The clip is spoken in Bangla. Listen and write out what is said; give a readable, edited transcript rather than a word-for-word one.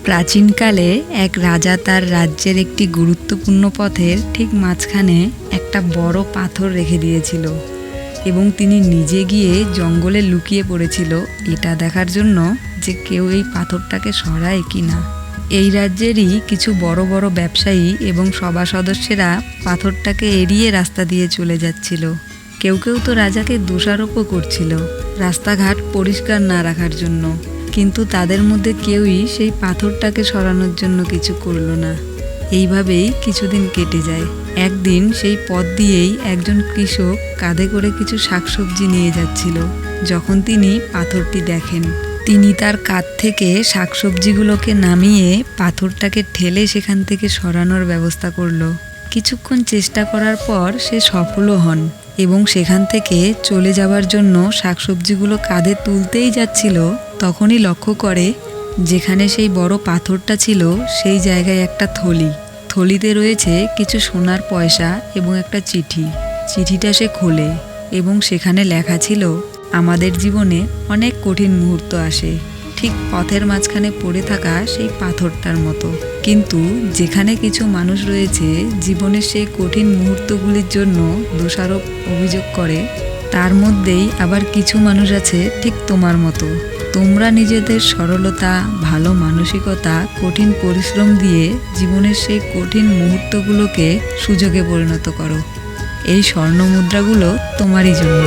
প্রাচীনকালে এক রাজা তার রাজ্যের একটি গুরুত্বপূর্ণ পথের ঠিক মাঝখানে একটা বড় পাথর রেখে দিয়েছিল এবং তিনি নিজে গিয়ে জঙ্গলে লুকিয়ে পড়েছিল এটা দেখার জন্য যে কেউ এই পাথরটাকে সরায় কিনা। এই রাজ্যেরই কিছু বড় বড় ব্যবসায়ী এবং সভা সদস্যরা পাথরটাকে এড়িয়ে রাস্তা দিয়ে চলে যাচ্ছিল। কেউ কেউ তো রাজাকে দোষারোপও করছিল রাস্তাঘাট পরিষ্কার না রাখার জন্য, কিন্তু তাদের মধ্যে কেউই সেই পাথরটাকে সরানোর জন্য কিছু করলো না। এইভাবেই কিছুদিন কেটে যায়। একদিন সেই পথ দিয়েই একজন কৃষক কাঁধে করে কিছু শাকসবজি নিয়ে যাচ্ছিল। যখন তিনি পাথরটি দেখেন, তিনি তার কাঁধ থেকে শাকসবজিগুলোকে নামিয়ে পাথরটাকে ঠেলে সেখান থেকে সরানোর ব্যবস্থা করলো। কিছুক্ষণ চেষ্টা করার পর সে সফলও হন এবং সেখান থেকে চলে যাওয়ার জন্য শাকসবজিগুলো কাঁধে তুলতেই যাচ্ছিল, তখনই লক্ষ্য করে যেখানে সেই বড় পাথরটা ছিল সেই জায়গায় একটা থলিতে রয়েছে কিছু সোনার পয়সা এবং একটা চিঠি। চিঠিটা সে খোলে এবং সেখানে লেখা ছিল, আমাদের জীবনে অনেক কঠিন মুহূর্ত আসে, ঠিক পথের মাঝখানে পড়ে থাকা সেই পাথরটার মতো, কিন্তু যেখানে কিছু মানুষ রয়েছে জীবনের সেই কঠিন মুহূর্তগুলির জন্য দোষারোপ অভিযোগ করে, তার মধ্যেই আবার কিছু মানুষ আছে ঠিক তোমার মতো। তোমরা নিজেদের সরলতা, ভালো মানসিকতা, কঠিন পরিশ্রম দিয়ে জীবনের সেই কঠিন মুহূর্তগুলোকে সুযোগে পরিণত করো। এই স্বর্ণ মুদ্রাগুলো তোমারই জন্য।